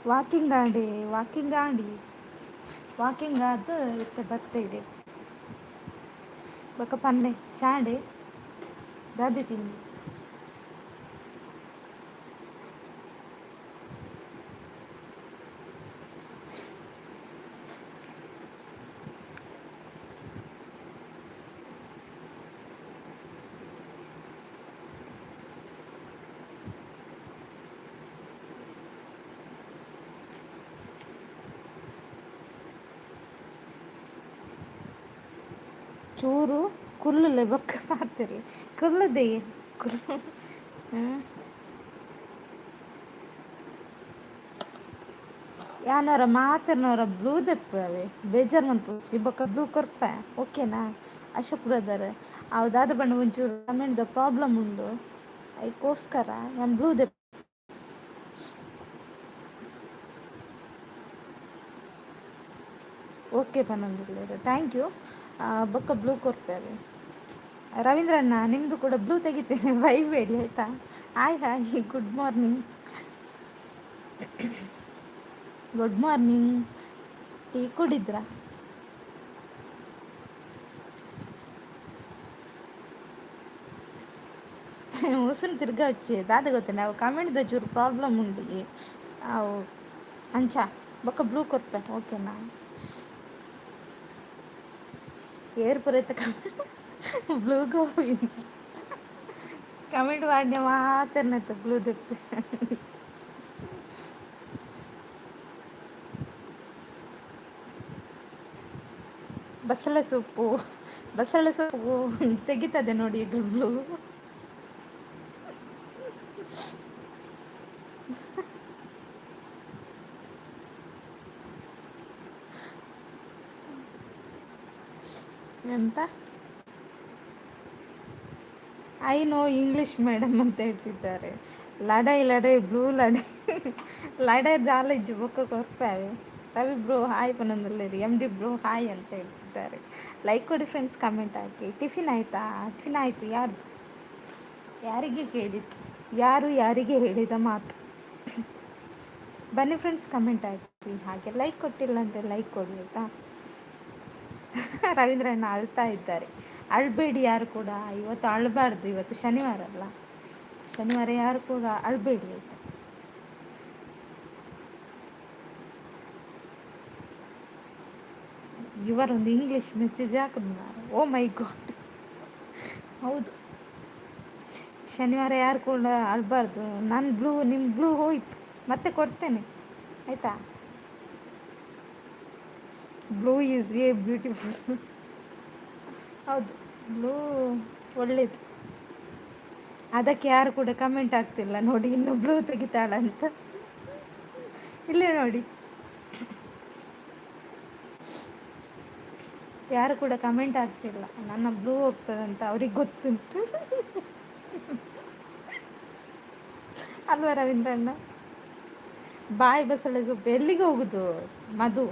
Walking ಆಡಿ walking ಆಡಿ walking ಆದು ಇತ್ತೆ ಬರ್ತೇಡೆ ಬೊಕ ಪನ್ನೆ ಚಾಂಡೆ ದಾದಿ ತಿಂಡಿ ಚೂರು ಕುಲ್ಲುಲೆ ಬೊಕ್ಕ ಪಾತೆರ್ಲೆ ಕುಲ್ಲುದೆ ಕುಲ್ಲು ಯಾನರ ಮಾತಿರ್ನವರ ಬ್ಲೂ ದೆಪ್ಪವೆ ಬೇಜಾರು ಮನ್ಪುಜಿ ಬೊಕ್ಕ ಬ್ಲೂ ಕೊರ್ಪ ಓಕೆನಾ ಅಶೋಕ್ ಬ್ರದರ್ ಅವು ದಾದ ಬಣ್ಣ ಒಂಚೂರು ಕಮೆಂಟ್ದ ಪ್ರಾಬ್ಲಮ್ ಉಂಡು ಅದಕ್ಕೋಸ್ಕರ ನಾನು ಬ್ಲೂ ದೆಪ್ ಓಕೆ ಪನ್ನೊಂದುಲ್ಲೇರು ಥ್ಯಾಂಕ್ ಯು ಬೊಕ್ಕ ಬ್ಲೂ ಕೊರ್ಪೇವೆ ರವೀಂದ್ರ ಅಣ್ಣ ನಿಮ್ಮದು ಕೂಡ ಬ್ಲೂ ತೆಗಿತೇನೆ ಬೈಬೇಡಿ ಆಯಿತಾ hi hi good morning good morning tea ಕುಡಿದ್ರಾ ಮುಸುರು ತಿರ್ಗಾ వచ్చి ದಾದ ಗೊತ್ತೇನೆ ಅವು ಕಮೆಂಟ್ದ ಚೂರು ಪ್ರಾಬ್ಲಮ್ ಉಂಡು ಅವು ಅಂಚ ಬೊಕ್ಕ ಬ್ಲೂ ಕೊರ್ಪೆ ಓಕೆನಾ ಏರ್ ಪುರೈತ ಬ್ಲೂ ಗೋವಿಂದ ಕಮೆಂಟ್ ಮಾಡಿ ಮಾತೇರ್ನೈತೆ ಬ್ಲೂ ದೆಪ್ಪೆ ಬಸಳೆ ಸೊಪ್ಪು ತೆಗಿತದೆ ನೋಡಿ ಇದು ಬ್ಲೂ ಎಂತ ಐ ನೋ ಇಂಗ್ಲಿಷ್ ಮೇಡಮ್ ಅಂತ ಹೇಳ್ತಿದ್ದಾರೆ ಲಡೈ ಲಡೈ ಬ್ಲೂ ಲಡೈ ಲಡೈ ಜಾಲಜ್ಜು ಬೊಕ್ಕ ಕೊರ್ಪಾವೆ ರವಿ ಬ್ರೋ ಹಾಯ್ ಪನ್ನೊಂದುಲ್ಲೇರಿ ಎಮ್ ಡಿ ಬ್ರೋ ಹಾಯ್ ಅಂತ ಹೇಳ್ತಿದ್ದಾರೆ ಲೈಕ್ ಕೊಡಿ ಫ್ರೆಂಡ್ಸ್ ಕಮೆಂಟ್ ಹಾಕಿ ಟಿಫಿನ್ ಆಯಿತಾ ಟಿಫಿನ್ ಆಯಿತು ಯಾರ್ದು ಯಾರಿಗೆ ಕೇಳಿದ್ದು ಯಾರು ಯಾರಿಗೆ ಹೇಳಿದ ಮಾತು ಬನ್ನಿ ಫ್ರೆಂಡ್ಸ್ ಕಮೆಂಟ್ ಹಾಕಿ ಹಾಗೆ ಲೈಕ್ ಕೊಟ್ಟಿಲ್ಲ ಅಂದರೆ ಲೈಕ್ ಕೊಡಿ ಆಯಿತಾ ರವೀಂದ್ರಣ್ಣ ಅಳ್ತಾ ಇದ್ದಾರೆ ಅಳ್ಬೇಡಿ ಯಾರು ಕೂಡ ಇವತ್ತು ಅಳಬಾರ್ದು ಇವತ್ತು ಶನಿವಾರ ಅಲ್ಲ ಶನಿವಾರ ಯಾರು ಕೂಡ ಅಳಬೇಡಿ ಆಯಿತಾ ಇವರೊಂದು ಇಂಗ್ಲೀಷ್ ಮೆಸೇಜ್ ಹಾಕಿದ್ ಓ ಮೈ ಗಾಡ್ ಹೌದು ಶನಿವಾರ ಯಾರು ಕೂಡ ಅಳಬಾರ್ದು ನನ್ನ ಬ್ಲೂ ನಿಮ್ಮ ಬ್ಲೂ ಹೋಯ್ತು ಮತ್ತೆ ಕೊಡ್ತೇನೆ ಆಯಿತಾ ಬ್ಲೂ ಈಸ್ ಎ ಬ್ಯೂಟಿಫುಲ್ ಹೌದು ಬ್ಲೂ ಒಳ್ಳೇದು ಅದಕ್ಕೆ ಯಾರು ಕೂಡ ಕಮೆಂಟ್ ಆಗ್ತಿಲ್ಲ ನೋಡಿ ಇನ್ನು ಬ್ಲೂ ತೆಗಿತಾಳಂತ ಇಲ್ಲೇ ನೋಡಿ ಯಾರು ಕೂಡ ಕಮೆಂಟ್ ಆಗ್ತಿಲ್ಲ ನನ್ನ ಬ್ಲೂ ಹೋಗ್ತದಂತ ಅವ್ರಿಗೆ ಗೊತ್ತುಂಟು ಅಲ್ವಾ ರವೀಂದ್ರಣ್ಣ ಬಾಯ್ ಬಸಳೆ ಸೊಪ್ಪು ಎಲ್ಲಿಗೆ ಹೋಗುದು ಮಧು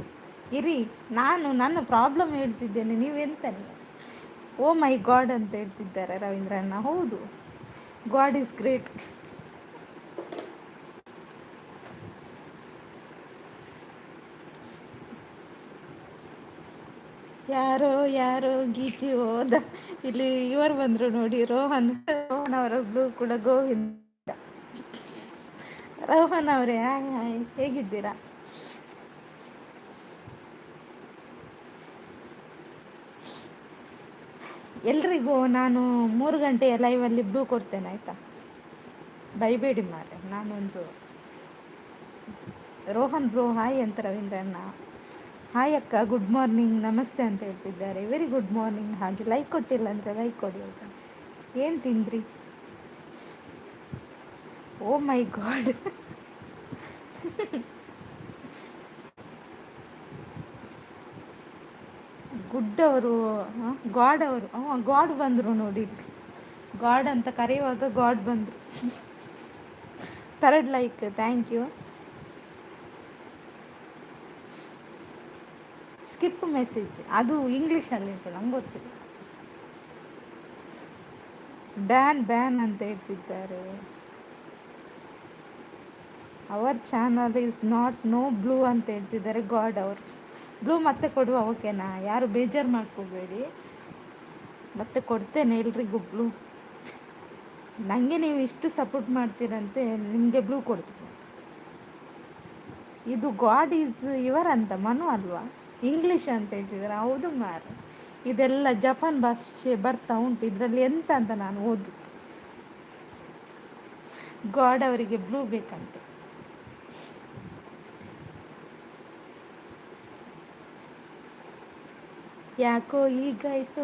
ಇರಿ ನಾನು ನನ್ನ ಪ್ರಾಬ್ಲಮ್ ಹೇಳ್ತಿದ್ದೇನೆ ನೀವೆಂತಾನೆ ಓ ಮೈ ಗಾಡ್ ಅಂತ ಹೇಳ್ತಿದ್ದಾರೆ ರವೀಂದ್ರಣ್ಣ ಹೌದು ಗಾಡ್ ಈಸ್ ಗ್ರೇಟ್ ಯಾರೋ ಯಾರೋ ಗೀಚಿ ಹೋದ ಇಲ್ಲಿ ಇವರು ಬಂದರು ನೋಡಿ ರೋಹನ್ ಅವರ ಬ್ಲೂ ಕೂಡ ಗೋವಿಂದ ರೋಹನ್ ಅವರೇ ಹಾಯ್ ಹಾಯ್ ಹೇಗಿದ್ದೀರಾ ಎಲ್ರಿಗೂ ನಾನು 3 ಗಂಟೆಯ ಲೈವಲ್ಲಿ ಬ್ಲೂ ಕೊಡ್ತೇನೆ ಆಯಿತಾ ಬೈಬೇಡಿ ಮಾರೆ ನಾನೊಂದು ರೋಹನ್ ಬ್ರೋ ಹಾಯ್ ಅಂತ ರವೀಂದ್ರಣ್ಣ ಹಾಯ್ ಅಕ್ಕ ಗುಡ್ ಮಾರ್ನಿಂಗ್ ನಮಸ್ತೆ ಅಂತ ಹೇಳ್ತಿದ್ದಾರೆ ವೆರಿ ಗುಡ್ ಮಾರ್ನಿಂಗ್ ಹಾಗೆ ಲೈಕ್ ಕೊಟ್ಟಿಲ್ಲ ಅಂದರೆ ಲೈಕ್ ಕೊಡಿ ಆಯಿತಾ ಏನು ತಿಂದ್ರಿ ಓ ಮೈ ಗಾಡ್ ಗುಡ್ ಅವರು ಗಾಡ್ ಅವರು ಗಾಡ್ ಬಂದರು ನೋಡಿ ಗಾಡ್ ಅಂತ ಕರೆಯುವಾಗ ಗಾಡ್ ಬಂದರು third like thank you skip message ಅದು ಇಂಗ್ಲೀಷಲ್ಲಿ ಉಂಟು ನಂಗೆ ಗೊತ್ತಿಲ್ಲ ಬ್ಯಾನ್ ಬ್ಯಾನ್ ಅಂತ ಹೇಳ್ತಿದ್ದಾರೆ our channel is not no blue ಅಂತ ಹೇಳ್ತಿದ್ದಾರೆ ಗಾಡ್ ಅವರು. ಬ್ಲೂ ಮತ್ತೆ ಕೊಡುವ, ಓಕೆನಾ? ಯಾರು ಬೇಜಾರು ಮಾಡ್ಕೋಬೇಡಿ, ಮತ್ತೆ ಕೊಡ್ತೇನೆ ಎಲ್ರಿಗೂ ಬ್ಲೂ. ನನಗೆ ನೀವು ಇಷ್ಟು ಸಪೋರ್ಟ್ ಮಾಡ್ತೀರಂತೆ, ನಿಮಗೆ ಬ್ಲೂ ಕೊಡ್ತೀನಿ. ಇದು ಗಾಡ್ ಈಸ್ ಇವರ್ ಅಂತ ಮನು ಅಲ್ವಾ? ಇಂಗ್ಲೀಷ್ ಅಂತ ಹೇಳ್ತಿದ್ದಾರೆ. ಹೌದು ಮಾರ, ಇದೆಲ್ಲ ಜಪಾನ್ ಭಾಷೆ ಬರ್ತಾ ಉಂಟು, ಇದರಲ್ಲಿ ಎಂತ ಅಂತ ನಾನು ಓದುದು. ಗಾಡ್ ಅವರಿಗೆ ಬ್ಲೂ ಬೇಕಂತೆ. ಯಾಕೋ ಹೀಗಾಯಿತು,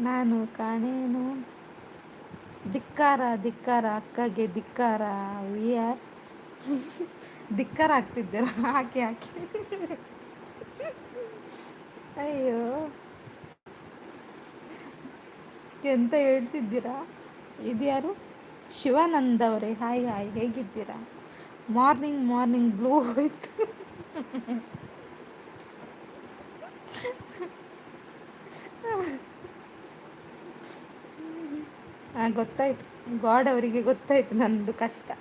ನಾನು ಕಾಣೇನು. ಧಿಕ್ಕಾರ ಧಿಕ್ಕಾರ ಅಕ್ಕಗೆ ಧಿಕ್ಕಾರ. ವಿ ಆರ್ ಧಿಕ್ಕಾರ ಆಗ್ತಿದ್ದೀರ, ಹಾಕಿ ಹಾಕಿ. ಅಯ್ಯೋ, ಎಂತ ಹೇಳ್ತಿದ್ದೀರಾ? ಇದ್ಯಾರು? ಶಿವಾನಂದ್ ಅವರೇ, ಹಾಯ್ ಹಾಯ್, ಹೇಗಿದ್ದೀರಾ? ಮಾರ್ನಿಂಗ್ ಮಾರ್ನಿಂಗ್ ಬ್ಲೂ ಹೋಯ್ತು. ಗೊತ್ತಾಯ್ತು, ಗಾಡ್ ಅವರಿಗೆ ಗೊತ್ತಾಯ್ತು ನಂದು ಕಷ್ಟ.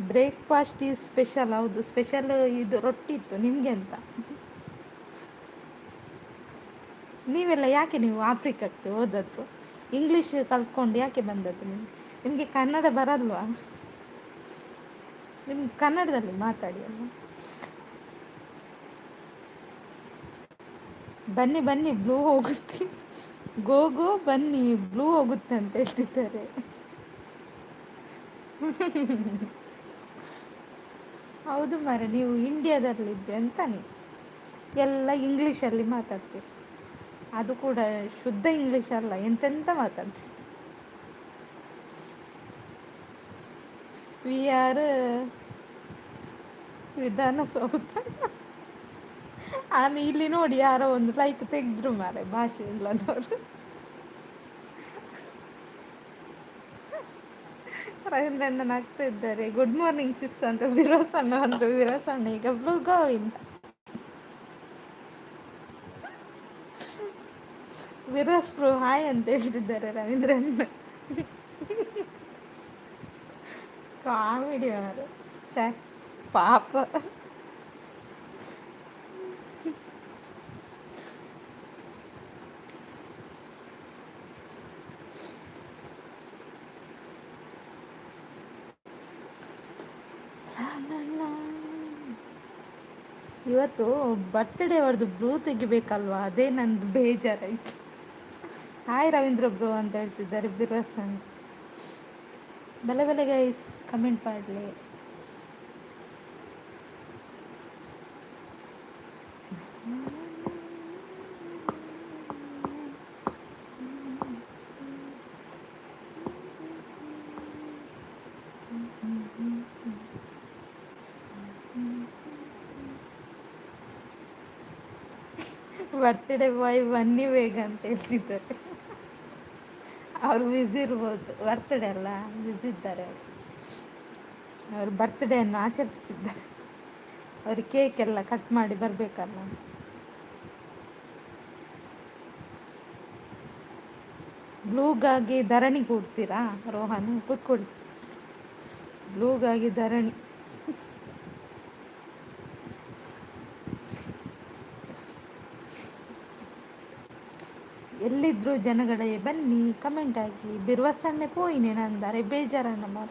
Breakfast is special. ಹೌದು ಸ್ಪೆಷಲ್, ಇದು ರೊಟ್ಟಿ ಇತ್ತು. ನಿಮಗೆ ಅಂತ ನೀವೆಲ್ಲ ಯಾಕೆ ನೀವು ಆಫ್ರಿಕಕ್ಕೆ ಹೋದದ್ದು? ಇಂಗ್ಲೀಷ್ ಕಲ್ತ್ಕೊಂಡು ಯಾಕೆ ಬಂದದ್ದು? ನಿಮಗೆ ಕನ್ನಡ ಬರಲ್ವಾ? ನಿಮ್ಗೆ ಕನ್ನಡದಲ್ಲಿ ಮಾತಾಡಿ ಅಲ್ಲ. ಬನ್ನಿ ಬನ್ನಿ, ಬ್ಲೂ ಹೋಗುತ್ತೆ. ಗೋ ಬನ್ನಿ, ಬ್ಲೂ ಹೋಗುತ್ತೆ ಅಂತ ಹೇಳ್ತಿದ್ದಾರೆ. ಹೌದು ಮಾರ, ನೀವು ಇಂಡಿಯಾದಲ್ಲಿದ್ದೆ ಅಂತ ನೀವು ಎಲ್ಲ ಇಂಗ್ಲೀಷಲ್ಲಿ ಮಾತಾಡ್ತೀರಿ. ಅದು ಕೂಡ ಶುದ್ಧ ಇಂಗ್ಲೀಷ್ ಅಲ್ಲ, ಎಂತೆಂತ ಮಾತಾಡ್ತೀವಿ. We are Vidhana Soudha. ನಾನು ಇಲ್ಲಿ ನೋಡಿ, ಯಾರೋ ಒಂದು ಲೈಕ್ ತೆಗೆದ್ರು ಮಾರೆ, ಭಾಷೆ ಇಲ್ಲದವರು. ರವೀಂದ್ರಣ್ಣನ ಆಗ್ತಾ ಇದ್ದಾರೆ. ಗುಡ್ ಮಾರ್ನಿಂಗ್ ಸಿಸ್ ಅಂತ ವಿರೋಸಣ್ಣ ಅಂದರು. ವಿರೋಸಣ್ಣ ಈಗ ಬ್ಲೂ ಗೋವಿಂದ. ವಿರೋಸ್ ಬ್ರೋ ಹಾಯ್ ಅಂತ ಹೇಳ್ತಿದ್ದಾರೆ ರವೀಂದ್ರಣ್ಣ. ಕಾಮಿಡಿ ಅವರು ಸಾಕ್ ಪಾಪ. ಇವತ್ತು ಬರ್ತ್ಡೇ ಅವ್ರದ್ದು ಬ್ಲೂ ತೆಗಿಬೇಕಲ್ವಾ, ಅದೇ ನಂದು ಬೇಜಾರಾಯ್ತು. ಹಾಯ್ ರವೀಂದ್ರ ಬ್ರೋ ಅಂತ ಹೇಳ್ತಿದ್ದಾರೆ ಬಿರೋಸಣ್ಣ. ಬಲೆ ಬಲೆ ಗೈಸ್, ಕಮೆಂಟ್ ಮಾಡಲಿ. ಬರ್ತ್ಡೇ ಬಾಯ್ ಬನ್ನಿ ಬೇಗ ಅಂತ ಹೇಳ್ತಿದ್ದಾರೆ. ಅವ್ರು ಬ್ಯುಸಿ ಇರ್ಬೋದು, ಬರ್ತ್ಡೇ ಅಲ್ಲ, ಬ್ಯುಸಿ ಇದ್ದಾರೆ ಅವರು. ಅವರು ಬರ್ತ್ಡೇಯನ್ನು ಆಚರಿಸ್ತಿದ್ದಾರೆ. ಅವರು ಕೇಕ್ ಎಲ್ಲ ಕಟ್ ಮಾಡಿ ಬರಬೇಕಲ್ಲ. ಬ್ಲೂಗಾಗಿ ಧರಣಿ ಕೂಡ್ತೀರಾ ರೋಹನ್? ಕೂತ್ಕೊಳ್ಳಿ. ಬ್ಲೂಗಾಗಿ ಧರಣಿ. ಎಲ್ಲಿದ್ರು ಜನಗಳೇ ಬನ್ನಿ, ಕಮೆಂಟ್ ಹಾಕಿ. ಬಿರುವಸಣ್ಣೆ ಪೋಯಿನೇನು ಅಂದಾರೆ, ಬೇಜಾರಣ್ಣ ಮಾರ.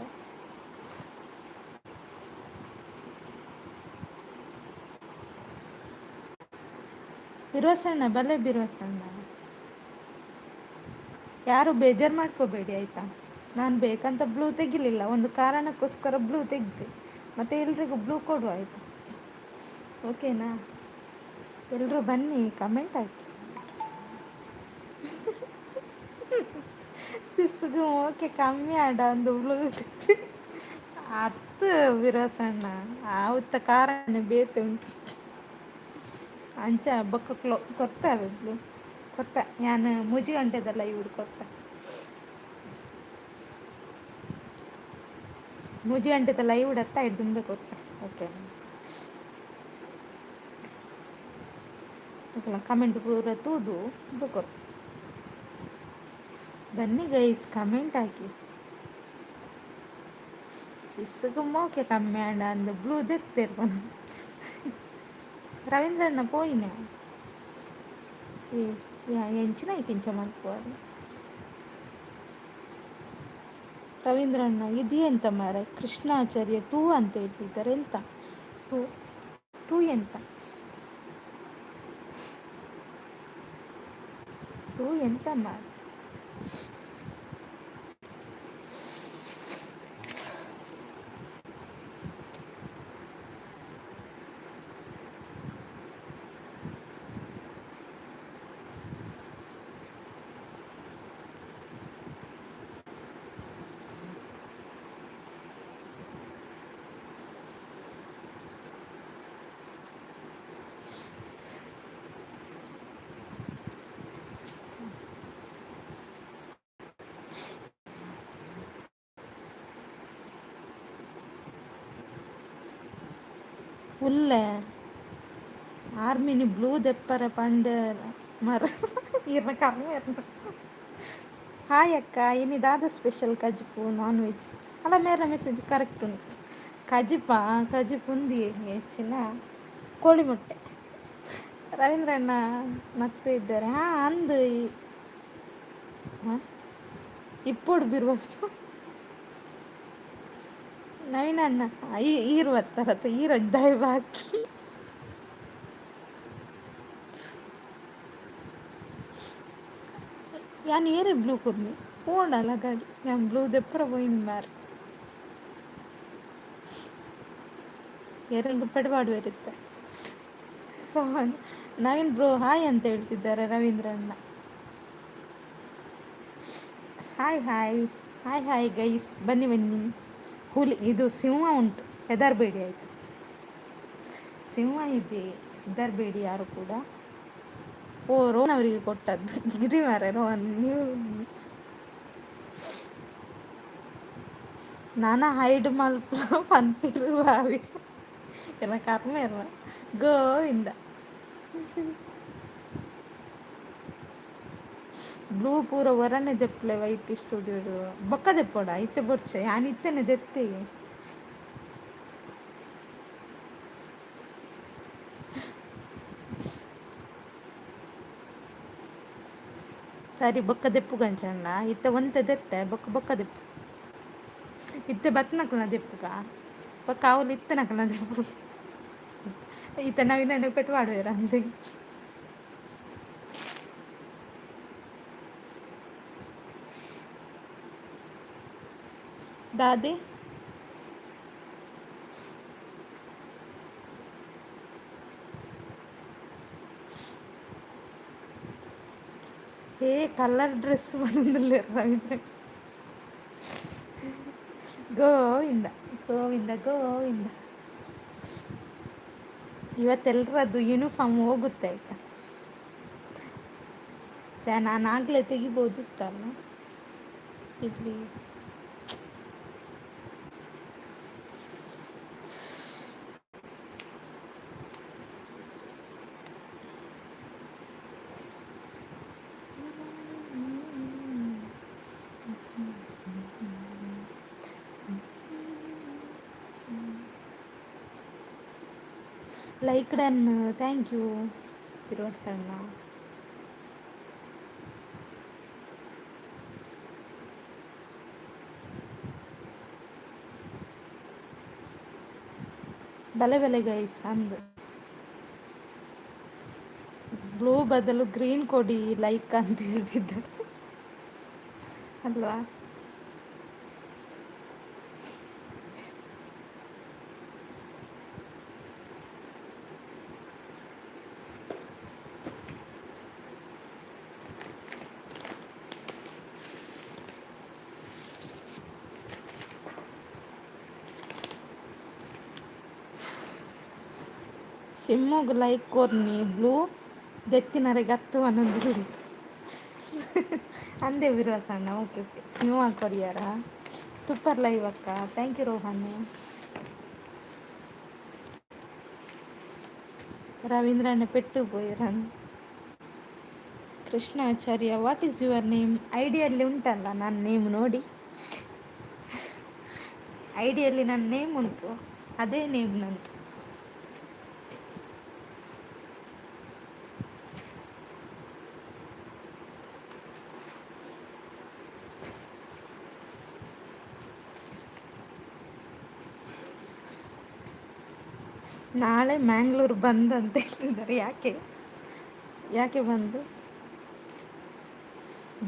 ಬಿರುವಸಣ್ಣ ಬಲೆ ಬಿರುವಸಣ್ಣ, ಯಾರು ಬೇಜಾರು ಮಾಡ್ಕೋಬೇಡಿ ಆಯಿತಾ. ನಾನು ಬೇಕಂತ ಬ್ಲೂ ತೆಗಿಲಿಲ್ಲ, ಒಂದು ಕಾರಣಕ್ಕೋಸ್ಕರ ಬ್ಲೂ ತೆಗೆದೆ. ಮತ್ತು ಎಲ್ರಿಗೂ ಬ್ಲೂ ಕೊಡುವ ಆಯಿತಾ, ಓಕೆನಾ? ಎಲ್ಲರೂ ಬನ್ನಿ, ಕಮೆಂಟ್ ಹಾಕಿ. ಸಿಸ್ಗೂ ಓಕೆ ಕಮ್ಮಿ ಆಡ ಒಂದು ಬ್ಲೂ ಹತ್ತು ವಿರೋಸಣ್ಣ ಆವತ್ತ ಕಾರಣ ಬೇತೆ ಉಂಟು ಅಂಚ ಬೊಕ್ಕ ಕೊತ್ತ ಬ್ಲೂ ಕೊತ್ತ. ನಾನು ಮುಜಿ ಗಂಟೆದಲ್ಲ ಇವ್ರು ಕೊತ್ತ. ಮುಜಿ ಗಂಟೆದಲ್ಲ ಇವ್ಡತ್ತ ಹಿಡ್ದುಂಬೆ ಕೊತ್ತ. ಓಕೆ ಓಕೆಲ್ಲ, ಕಮೆಂಟ್ ಪೂರ ತೂದು ಕೊತ್ತ. ಬನ್ನಿ ಗೈಸ್, ಕಮೆಂಟ್ ಹಾಕಿ. ಸಿಸುಗುಮ್ಮೋಕೆ ಕಮ್ಮಿಯಾಡ ಅಂದು ಬ್ಲೂ ದೆತ್ತಿರ್ಬನು ರವೀಂದ್ರಣ್ಣ ಪೋಯಿನ ಏ ಎಂಚಿನ ಕಿಂಚ ಮಲ್ಪುವರು ರವೀಂದ್ರಣ್ಣ ಇದು ಎಂತ ಮಾರ ಕೃಷ್ಣಾಚಾರ್ಯ ಟೂ ಅಂತ ಹೇಳ್ತಿದ್ದಾರೆ ಎಂತ ಟೂ ಟೂ ಎಂತ ಟೂ ಎಂತ ಮಾರ ಉಲ್ಲ ಆರ್ಮಿನಿ ಬ್ಲೂ ದೆಪ್ಪರ ಪಂಡ ಮರ ಇರ್ನ ಕರ್ಮ ಇರ್ನ ಹಾಯ್ ಅಕ್ಕ ಏನಿದಾದ ಸ್ಪೆಷಲ್ ಕಜಿಪು ನಾನ್ ವೆಜ್ ಅಲ್ಲ ಮೇರ ಮೆಸೇಜ್ ಕರೆಕ್ಟ್ ಉಂಟು ಕಜಿಪ್ ಉಂದಿ ಹೆಚ್ಚಿನ ಕೋಳಿ ಮೊಟ್ಟೆ ರವೀಂದ್ರಣ್ಣ ಮತ್ತೆ ಇದ್ದಾರೆ ಹಾಂ ಅಂದು ಹಾಂ ಇಪ್ಪೊಡು ಬಿರುವಸ್ಪು ನವೀನ ಅಣ್ಣ ಈರುವತ್ತರತ್ತು ಈರದ್ದಾಯ ಬಾಕಿ ಯಾನ್ ಏರೆ ಬ್ಲೂ ಕೊಡ್ನಿ ಹೋಂಡಲ್ಲ ಗಾಡಿ ಯಾನ್ ಬ್ಲೂ ದೆಪ್ಪರ ಹೋಯ್ನಿ ಮಾರ ಏರಂಗ ಪಡಬಾಡು ಇರುತ್ತೆ ನವೀನ್ ಬ್ರೋ ಹಾಯ್ ಅಂತ ಹೇಳ್ತಿದ್ದಾರೆ ರವೀಂದ್ರ ಅಣ್ಣ hi hi hi hi guys ಬನ್ನಿ ಬನ್ನಿ ಹುಲಿ ಇದು ಸಿಂಹ ಉಂಟು ಹೆದರಬೇಡಿ ಆಯಿತು ಸಿಂಹ ಇದೆ ಹೆದರಬೇಡಿ ಯಾರು ಕೂಡ ಓ ರೋಹನ್ ಅವರಿಗೆ ಕೊಟ್ಟದ್ದು ಗಿರಿ ಮಾರೆ ರೋಹನ್ ನೀವು ನಾನ ಹೈಡ್ ಮಲ್ಪ ಪನ್ಪಿರು ಬಾವಿ ಎಲ್ಲ ಕರ್ಮ ಇರಲ್ಲ ಗೋವಿಂದ ಬ್ಲೂ ಪೂರ ಹೊರನೆ ದೆಪ್ಪಲೆ ವೈಟ್ ಸ್ಟುಡಿಯೋ ಬೊಕ್ಕ ದೆಪ್ಪೋಡ ಇತ್ತೆ ಬೊರ್ಚೆ ಯಾನ್ ಇತ್ತೇನೆ ದೆತ್ತೆ ಸರಿ ಬೊಕ್ಕ ದೆಪ್ಪು ಗಂಚಣ್ಣ ಇತ್ತೆ ಒಂತೆ ದೆತ್ತೆ ಬೊಕ್ಕ ಬೊಕ್ಕ ದೆಪ್ಪು ಇತ್ತೆ ಬತ್ನಕಲ್ನ ದೆಪ್ಪುಗ ಬೊಕ್ಕ ಅವಲು ಇತ್ತನಕಲ್ನ ದೆಪ್ಪು ಇತ್ತೆ ನವೀನ ಪೆಟ್ಟು ಮಾಡುವೇರ ಅಂದೆ ದಾದಿ ಕಲರ್ ಡ್ರೆಸ್ ಬಂದಿಲ್ಲ ರವೀಂದ್ರ ಗೋವಿಂದ ಗೋವಿಂದ ಗೋವಿಂದ ಇವತ್ತೆಲ್ಲರದ್ದು ಯೂನಿಫಾರ್ಮ್ ಹೋಗುತ್ತೆ ಆಯ್ತಾ ನಾನು ಆಗಲೇ ತೆಗಿಬೋದಿತ್ತಲ್ಲ ಇಲ್ಲಿ ಲೈಕ್ ಡನ್ ಥ್ಯಾಂಕ್ ಯು ಇರೋಸಣ್ಣ ಬಲೆ ಬಲೆ ಗೈಸ್ ಅಂದು ಬ್ಲೂ ಬದಲು ಗ್ರೀನ್ ಕೊಡಿ ಲೈಕ್ ಅಂತ ಹೇಳ್ತಿದ್ದಾರೆ ಅಲ್ವಾ ಸಿಮ್ಮುಗ್ ಲೈಕ್ ಕೊರ್ನಿ ಬ್ಲೂ ದೆತ್ತಿನರೆ ಗತ್ತು ಅನ್ನೊಂದು ಅಂದೇ ವಿರೋಸಣ್ಣ ಓಕೆ ಓಕೆ ನೀವು ಕೊರಿಯಾರ ಸೂಪರ್ ಲೈವ್ ಅಕ್ಕ ಥ್ಯಾಂಕ್ ಯು ರೋಹನ್ ರವೀಂದ್ರಣ್ಣ ಪೆಟ್ಟು ಪೋಯಿರನ್ Krishnacharya what is your name ಐಡಿಯಲ್ಲಿ ಉಂಟಲ್ಲ ನನ್ನ ನೇಮ್ ನೋಡಿ ಐಡಿಯಲ್ಲಿ ನನ್ನ ನೇಮ್ ಉಂಟು, ಅದೇ ನೇಮ್ ನಂದು. ನಾಳೆ ಮ್ಯಾಂಗ್ಳೂರು ಬಂದ್ ಅಂತ ಹೇಳಿದ್ದಾರೆ. ಯಾಕೆ? ಯಾಕೆ ಬಂದು?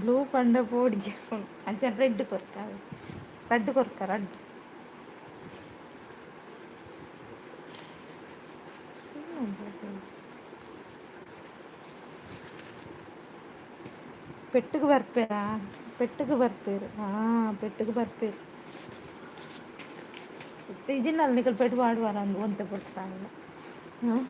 ಬ್ಲೂ ಪಂಡ ಬೋರ್ಡ್ಗೆ ಅಂಚನೆ ರೆಡ್ ಕೊರ್ತಾರೆ, ರಡ್ಡು ಕೊರ್ಕ ರಡ್ಡು. ಪೆಟ್ಟಿಗೆ ಬರ್ಪೇರಾ? ಪೆಟ್ಟಿಗೆ ಬರ್ಪೇರು, ಹಾಂ ಪೆಟ್ಟಿಗೆ ಬರ್ಪೇರು. ഇതിനാൽ നിങ്ങൾ പെട്ടുപാട് വരാൻ ബന്ധപ്പെടുത്താനില്ല. ಹಾಂ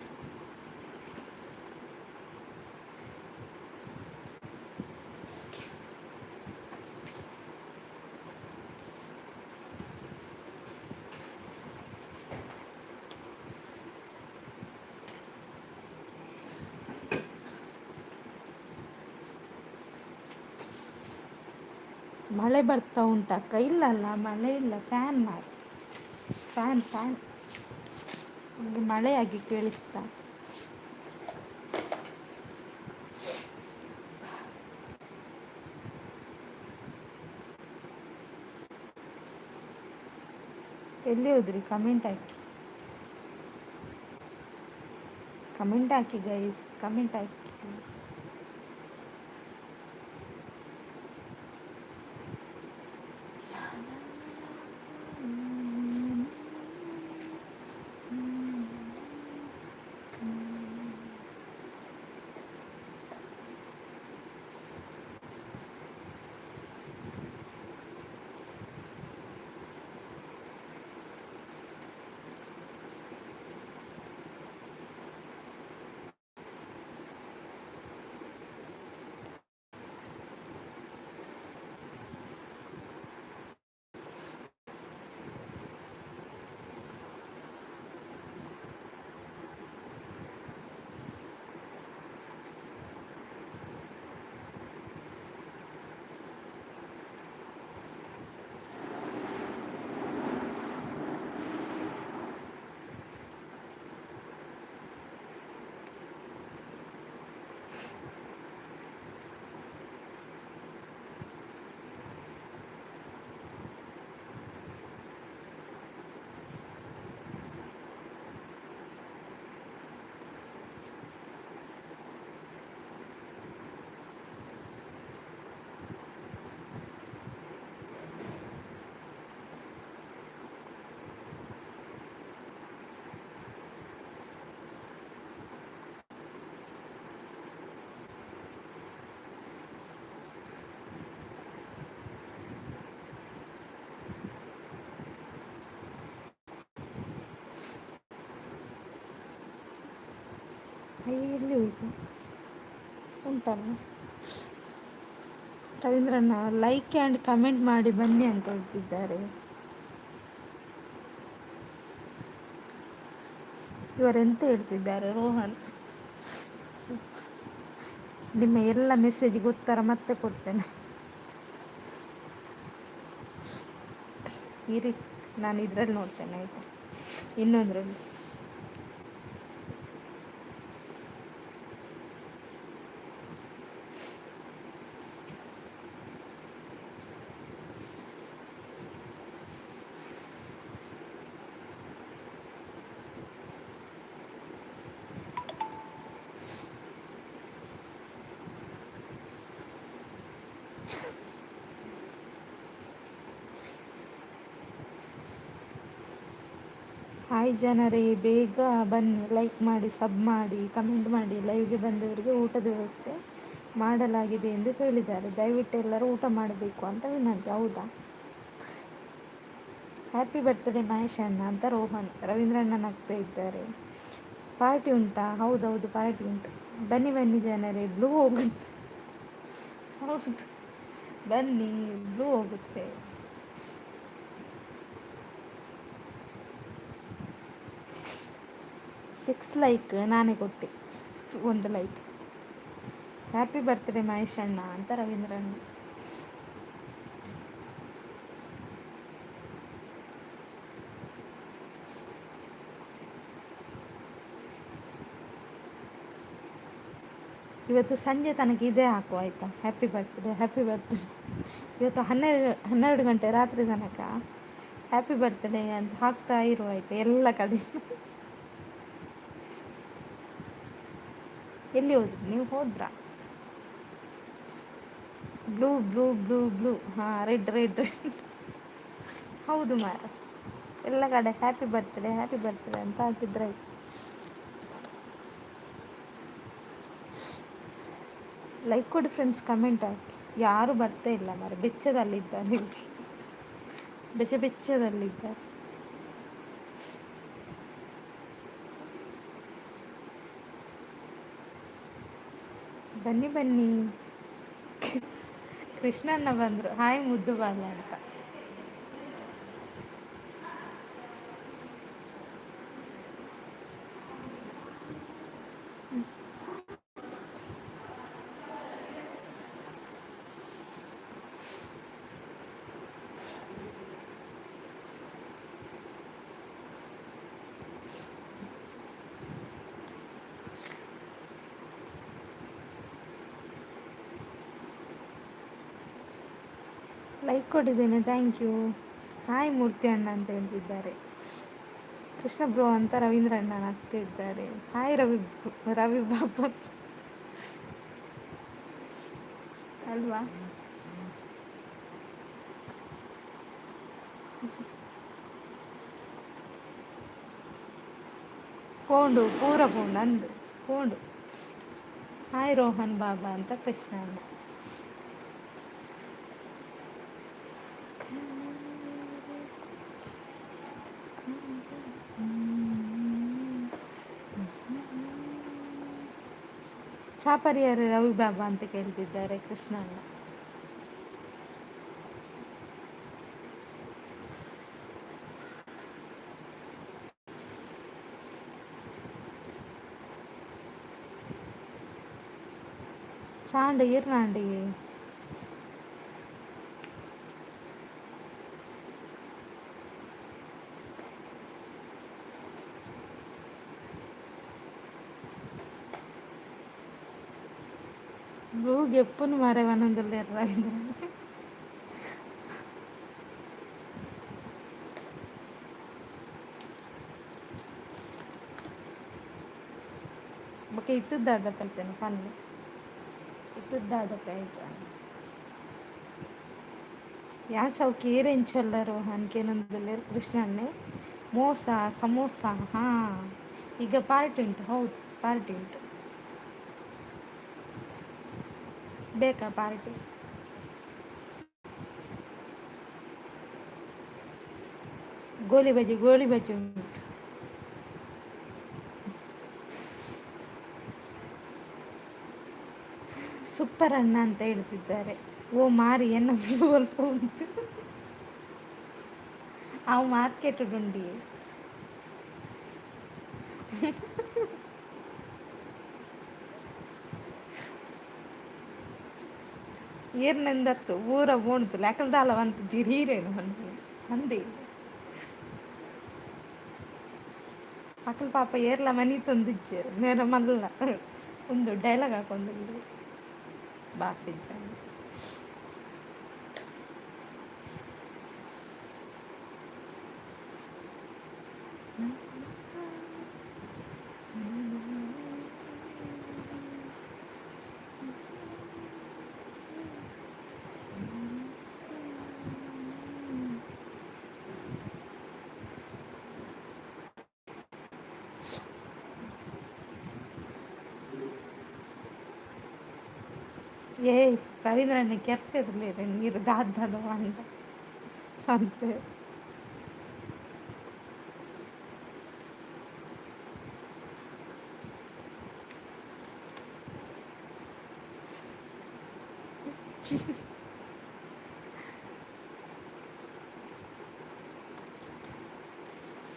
ಮಳೆ ಬರ್ತಾ ಉಂಟಕ್ಕ? ಇಲ್ಲ ಅಲ್ಲ, ಮಳೆ ಇಲ್ಲ, ಫ್ಯಾನ್ ಮಾಡಿ, ಫ್ಯಾನ್ ಫ್ಯಾನ್ ನಿಮಗೆ ಮಳೆಯಾಗಿ ಕೇಳಿಸ್ತಾ? ಎಲ್ಲಿ ಹೋದ್ರಿ? ಕಮೆಂಟ್ ಹಾಕಿ, ಕಮೆಂಟ್ ಹಾಕಿ ಗೈಸ್, ಕಮೆಂಟ್ ಹಾಕಿ. ಎಲ್ಲಿ ಹೋಯ್ತು ಉಂಟಲ್ಲ? ರವೀಂದ್ರಣ್ಣ ಲೈಕ್ ಆ್ಯಂಡ್ ಕಮೆಂಟ್ ಮಾಡಿ ಬನ್ನಿ ಅಂತ ಹೇಳ್ತಿದ್ದಾರೆ. ಇವರೆಂತ ಹೇಳ್ತಿದ್ದಾರೆ? ರೋಹನ್, ನಿಮ್ಮ ಎಲ್ಲ ಮೆಸೇಜಿಗೆ ಉತ್ತರ ಮತ್ತೆ ಕೊಡ್ತೇನೆ ಇರಿ. ನಾನು ಇದರಲ್ಲಿ ನೋಡ್ತೇನೆ ಆಯಿತಾ, ಇನ್ನೊಂದರಲ್ಲಿ. ಹಾಯ್ ಜನರೇ, ಬೇಗ ಬನ್ನಿ, ಲೈಕ್ ಮಾಡಿ, ಸಬ್ ಮಾಡಿ, ಕಮೆಂಟ್ ಮಾಡಿ. ಲೈವ್ಗೆ ಬಂದವರಿಗೆ ಊಟದ ವ್ಯವಸ್ಥೆ ಮಾಡಲಾಗಿದೆ ಎಂದು ಹೇಳಿದ್ದಾರೆ. ದಯವಿಟ್ಟು ಎಲ್ಲರೂ ಊಟ ಮಾಡಬೇಕು ಅಂತ ವಿನಂತಿ. ಹೌದಾ? ಹ್ಯಾಪಿ ಬರ್ತ್ಡೇ ಮಹೇಶ್ ಅಣ್ಣ ಅಂತ ರೋಹನ್. ರವೀಂದ್ರಣ್ಣ ನಗ್ತಾ ಇದ್ದಾರೆ. ಪಾರ್ಟಿ ಉಂಟಾ? ಹೌದೌದು, ಪಾರ್ಟಿ ಉಂಟು. ಬನ್ನಿ ಬನ್ನಿ ಜನರೇ, ಬ್ಲೂ ಹೋಗುತ್ತೆ. ಹೌದು, ಬನ್ನಿ, ಬ್ಲೂ ಹೋಗುತ್ತೆ. 6 ಲೈಕ್ ನಾನೇ ಕೊಟ್ಟೆ, 1 ಲೈಕ್. ಹ್ಯಾಪಿ ಬರ್ತ್ಡೇ ಮಹೇಶ್ ಅಣ್ಣ ಅಂತ ರವೀಂದ್ರಣ್ಣ. ಇವತ್ತು ಸಂಜೆ ತನಕ ಇದೇ ಹಾಕು ಆಯಿತಾ, ಹ್ಯಾಪಿ ಬರ್ತ್ಡೇ ಹ್ಯಾಪಿ ಬರ್ತ್ಡೇ. ಇವತ್ತು 12 ಗಂಟೆ ರಾತ್ರಿ ತನಕ ಹ್ಯಾಪಿ ಬರ್ತ್ಡೇ ಅಂತ ಹಾಕ್ತಾ ಇರು ಆಯಿತಾ, ಎಲ್ಲ ಕಡೆ. ಎಲ್ಲಿ ಹೋದ್ರಿ ನೀವು, ಹೋದ್ರಾ? ಬ್ಲೂ ಬ್ಲೂ ಬ್ಲೂ ಬ್ಲೂ, ಹಾಂ ರೆಡ್ ರೆಡ್ ರೆಡ್. ಹೌದು ಮಾರ, ಎಲ್ಲ ಕಡೆ ಹ್ಯಾಪಿ ಬರ್ತ್ಡೇ ಅಂತ ಹಾಕಿದ್ರೆ ಆಯ್ತು. ಲೈಕ್ ಕೊಡಿ ಫ್ರೆಂಡ್ಸ್, ಕಮೆಂಟ್ ಹಾಕಿ. ಯಾರು ಬರ್ತಾ ಇಲ್ಲ ಮಾರ, ಬೆಚ್ಚದಲ್ಲಿದ್ದಾರೆ ಇಲ್ಲಿ, ಬೆಚ್ಚದಲ್ಲಿದ್ದಾರೆ. ಬನ್ನಿ ಬನ್ನಿ. ಕೃಷ್ಣಣ್ಣ ಬಂದರು, ಹಾಯ್ ಮುದ್ದು ಬಾಲ ಅಂತ. ಲೈಕ್ ಕೊಟ್ಟಿದ್ದೇನೆ, ಥ್ಯಾಂಕ್ ಯು. ಹಾಯ್ ಮೂರ್ತಿ ಅಣ್ಣ ಅಂತ ಹೇಳ್ತಿದ್ದಾರೆ. ಕೃಷ್ಣ ಬ್ರೋ ಅಂತ ರವೀಂದ್ರ ಅಣ್ಣ ಆಗ್ತಿದ್ದಾರೆ. ಹಾಯ್ ರವಿ ಬಾಬಾ ಅಲ್ವಾ. ಪೋಂಡು ಪೂರ ಪೋಂಡು ಅಂದು ಪೋಂಡು. ಹಾಯ್ ರೋಹನ್ ಬಾಬಾ ಅಂತ ಕೃಷ್ಣ ಅಣ್ಣ. ಚಾಪರಿಯರು ರವಿ ಬಾಬಾ ಅಂತ ಕೇಳ್ತಿದ್ದಾರೆ ಕೃಷ್ಣ ಅಣ್ಣ. ಚಾಂಡ್ ಇರ್ನಾಂಡಿ. బ్లూకి ఎప్పుడు మరే వనందులు లేరు. ಬೊಕ ಇತ್ತದ್ದಾದ ಪಲ್ಪೆನು ಪನ್ನು ಇತ್ತದ್ದಾದ ಪ್ರೈಸ್ ಯಾರು ಸೌಕಿ ಏರೆಂಚಲ್ಲರು ಅನ್ಕೇನೊಂದಿಲ್ಲ ಕೃಷ್ಣಣ್ಣೆ. ಮೋಸ ಸಮೋಸ, ಹಾಂ ಈಗ ಪಾರ್ಟಿ ಉಂಟು, ಹೌದು ಪಾರ್ಟಿ ಉಂಟು. ಬೇಕಾ ಪಾರ್ಟಿ? ಗೋಳಿ ಬಜ್ಜಿ ಉಂಟು. ಸೂಪರ್ ಅಣ್ಣ ಅಂತ ಹೇಳ್ತಿದ್ದಾರೆ. ಓ ಮಾರಿ ಎನ್ನ ಸ್ವಲ್ಪ ಉಂಟು, ಅವು ಮಾರ್ಕೆಟ್ ಉಂಡಿ. ಏರ್ನೆಂದತ್ತು ಊರ ಬೋಣ್ತು ಲೆಕ್ಕಲ್ದಾಲ ಬಂತು ದಿಢೀರೇನು ಅಂದಿ ಮಕ್ಕಳು ಪಾಪ ಏರ್ಲ ಮನಿ ತಂದಿಚ್ಚೇರು ಮೇರ ಮಲ್ಲ ಒಂದು ಡೈಲಾಗ್ ಹಾಕೊಂಡಿದ್ರು ಬಾಸಿಜ್ಜ. ಏ ರವೀಂದ್ರಣ್ಣ ಕೆರ್ತಿರ್ಲಿಲ್ಲ ನೀರು ದಾದ ಅಂತ ಸಂತೆ.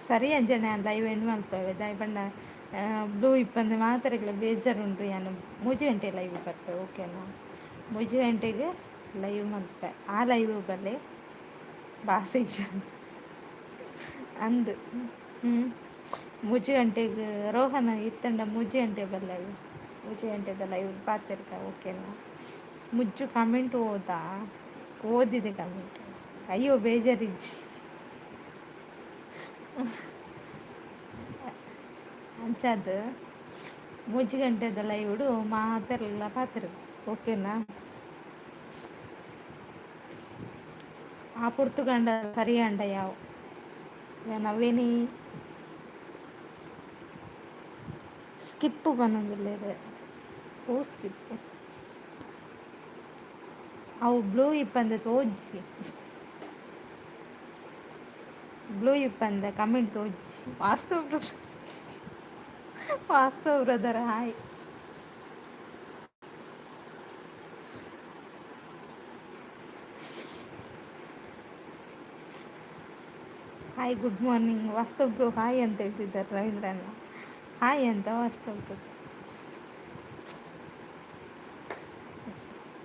ಸರಿ ಅಂಜನೆ ಲೈವ್ ಎಂಡ್ ಮಲ್ಪೇವೆ ದಾಯ್ ಪಂಡ ಬ್ಲೂ ಇಪ್ಪಂದು ಮಾತ್ರೆಗಳ ಬೇಜಾರುಂಡು. ನಾನು 3 ಗಂಟೆ ಲೈವ್ ಬರ್ತೇವೆ, ಓಕೆನಾ? 3 ಗಂಟೆಗೆ ಲೈವ್ ಮಲ್ಪೆ. ಆ ಲೈವ್ ಬಲ್ಲೆ ಬಾಸಿಜ್ಜ ಅಂದು 3 ಗಂಟೆಗೆ ರೋಹನ ಇತ್ತಂಡ 3 ಗಂಟೆ ಬಲ್ಲವು பூஜை ಲೈವ್ பார்த்துருக்கேன் ಓಕೆನಾ. ಮುಜ್ಜು ಕಮೆಂಟ್ ಓದಾ, ಓದಿದೆ ಕಮೆಂಟ್. ಅಯ್ಯೋ ಬೇಜಾರಿಜ್ಜಿ ಅಂಚದು 3 ಗಂಟೆದ ಲೈವ್ಡು ಮಾತೆಲ್ಲ ಪಾತಿರು ಓಕೆನಾ. ಆ ಪುರ್ತುಗಂಡ ಸರಿ ಅಂಡ ಯಾವ ನವೇನಿ ಸ್ಕಿಪ್ಪು ಬನ್ನೊಂದುಲ್ಲೆರ್ ಓ ಸ್ಕಿಪ್ ಅವು ಬ್ಲೂ ಇಪ್ಪಂದೆ ತೋಜಿ ಬ್ಲೂ ಇಪ್ಪಂದೆ ಕಮೆಂಟ್ ತೋಜಿ Vastav brother hi. Hi good morning Vastav bro hi ಅಂತ ಹೇಳ್ತಿದ್ದಾರೆ ರವೀಂದ್ರಣ್ಣ. ಹಾಯ್ ಅಂತ ವಾಸ್ತವ್ ಬ್ರೋ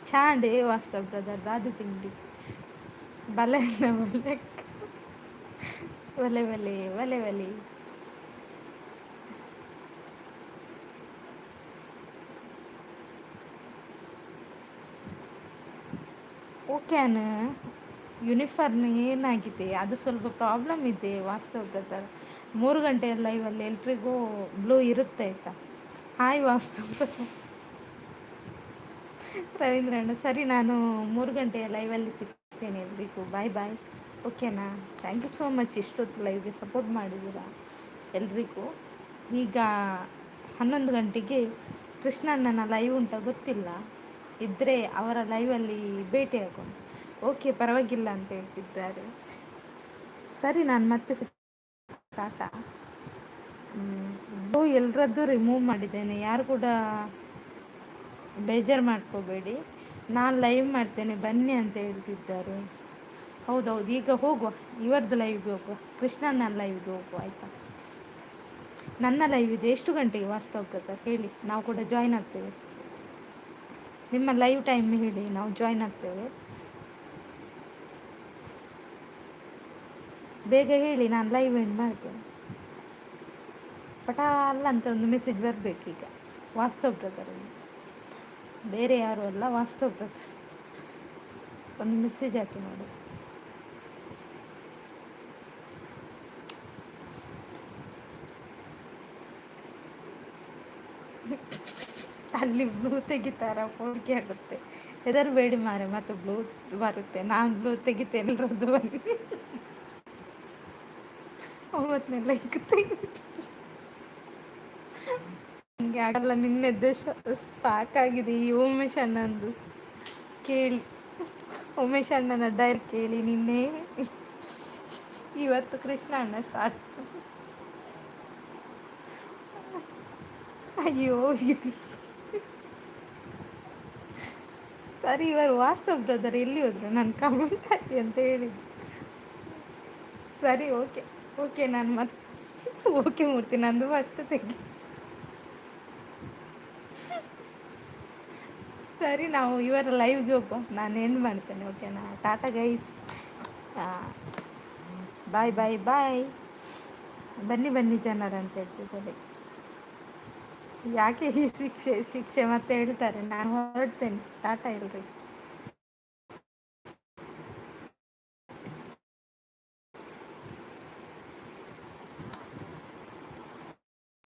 ಚಾಂಡೆ ವಾಸ್ತವ್ ಬ್ರದರ್ ದಾದು ತಿಂಡಿ ಬಲೆ ಬಲೆ ಒಲೆ ಒಲೆ ಒಲೆ ಒಲೆ. ಓಕೆನ ಯೂನಿಫಾರ್ಮ್ ಏನಾಗಿದೆ ಅದು ಸ್ವಲ್ಪ ಪ್ರಾಬ್ಲಮ್ ಇದೆ ವಾಸ್ತವ್ ಬ್ರದರ್. 3 ಗಂಟೆ ಲೈವಲ್ಲಿ ಎಲ್ರಿಗೂ ಬ್ಲೂ ಇರುತ್ತೆ ಆಯಿತಾ. ಹಾಯ್ ವಾಸ್ತವ್ ಬ್ರದರ್ ರವೀಂದ್ರಣ್ಣ ಸರಿ ನಾನು 3 ಗಂಟೆಯ ಲೈವಲ್ಲಿ ಸಿಗ್ತೇನೆ ಎಲ್ರಿಗೂ ಬಾಯ್ ಬಾಯ್ ಓಕೆನಾ. ಥ್ಯಾಂಕ್ ಯು ಸೋ ಮಚ್ ಇಷ್ಟೊತ್ತು ಲೈವ್ಗೆ ಸಪೋರ್ಟ್ ಮಾಡಿದ್ದೀರಾ ಎಲ್ರಿಗೂ. ಈಗ 11 ಗಂಟೆಗೆ ಕೃಷ್ಣಣ್ಣನ ಲೈವ್ ಉಂಟ ಗೊತ್ತಿಲ್ಲ, ಇದ್ದರೆ ಅವರ ಲೈವಲ್ಲಿ ಭೇಟಿ ಆಗೋಣ. ಓಕೆ ಪರವಾಗಿಲ್ಲ ಅಂತ ಹೇಳ್ತಿದ್ದಾರೆ. ಸರಿ ನಾನು ಮತ್ತೆ ಟಾಟಾ. ಎಲ್ಲರದ್ದು ರಿಮೂವ್ ಮಾಡಿದ್ದೇನೆ, ಯಾರು ಕೂಡ ಬೇಜಾರು ಮಾಡ್ಕೋಬೇಡಿ. ನಾನು ಲೈವ್ ಮಾಡ್ತೇನೆ ಬನ್ನಿ ಅಂತ ಹೇಳ್ತಿದ್ದಾರೆ. ಹೌದೌದು ಈಗ ಹೋಗುವ, ಇವರದ್ದು ಲೈವ್ಗೆ ಹೋಗುವ, ಕೃಷ್ಣನ ಲೈವ್ಗೆ ಹೋಗುವ ಆಯಿತಾ. ನನ್ನ ಲೈವ್ ಇದೆ ಎಷ್ಟು ಗಂಟೆಗೆ ವಾಸ್ತವ್ ಬ್ರದರ್ ಹೇಳಿ, ನಾವು ಕೂಡ ಜಾಯ್ನ್ ಆಗ್ತೇವೆ. ನಿಮ್ಮ ಲೈವ್ ಟೈಮ್ ಹೇಳಿ, ನಾವು ಜಾಯ್ನ್ ಆಗ್ತೇವೆ. ಬೇಗ ಹೇಳಿ, ನಾನು ಲೈವ್ ಎಂಡ್ ಮಾಡ್ತೇನೆ. ಪಟಾಲ್ಲ ಅಂತ ಒಂದು ಮೆಸೇಜ್ ಬರಬೇಕೀಗ ವಾಸ್ತವ್ ಬ್ರದರಲ್ಲಿ, ಬೇರೆ ಯಾರು ಅಲ್ಲ ವಾಸ್ತವ್ ಬ್ರದರ್. ಒಂದು ಮೆಸೇಜ್ ಹಾಕಿ ನೋಡಿ. ಅಲ್ಲಿ ಬ್ಲೂ ತೆಗಿತಾರ ಪೋಡಿಕೆ ಆಗುತ್ತೆ, ಹೆದರಬೇಡಿ ಮಾರೆ, ಮತ್ತು ಬ್ಲೂ ಬರುತ್ತೆ. ನಾನು ಬ್ಲೂ ತೆಗಿತೇನೆ ಎಲ್ಲರದ್ದು ಬನ್ನಿ. 9ನೇ ಲೈಕ್ ನನಗೆ ಆಗಲ್ಲ, ನಿನ್ನೆದ್ದೆ ಸಾಕಾಗಿದೆ ಈ ಉಮೇಶ್ ಅಣ್ಣಂದು ಕೇಳಿ. ಉಮೇಶ್ ಅಣ್ಣನ ಡೈರ್ ಕೇಳಿ ನಿನ್ನೆ, ಇವತ್ತು ಕೃಷ್ಣ ಅಣ್ಣ ಸ್ಟಾರ್ಟ್. ಅಯ್ಯೋ ಇದು ಸರಿ, ಇವರು ವಾಸ್ತವ್ ಬ್ರದರ್ ಎಲ್ಲಿ ಹೋದ್ರು, ನಾನು ಕಮೆಂಟ್ ಹಾಕಿ ಅಂತ ಹೇಳಿದ್ದು. ಸರಿ ಓಕೆ ಓಕೆ, ನಾನು ಮತ್ತೆ ಓಕೆ ಮೂರ್ತಿ ನಂದು ಫಸ್ಟ್ ತೆಗಿ. ಸರಿ ನಾವು ಇವರ ಲೈವ್ಗೆ ಹೋಗುವ, ನಾನು ಎಂಡ್ ಮಾಡ್ತೇನೆ ಓಕೆನಾ. ಟಾಟಾ ಗೈಸ್, ಬಾಯ್ ಬಾಯ್ ಬಾಯ್. ಬನ್ನಿ ಬನ್ನಿ ಜನರು ಅಂತ ಹೇಳ್ತಿದ್ದಾರೆ. ಯಾಕೆ ಈ ಶಿಕ್ಷೆ ಶಿಕ್ಷೆ ಮತ್ತೆ ಹೇಳ್ತಾರೆ. ನಾನು ಹೊರಡ್ತೇನೆ, ಟಾಟಾ ಎಲ್ರಿ.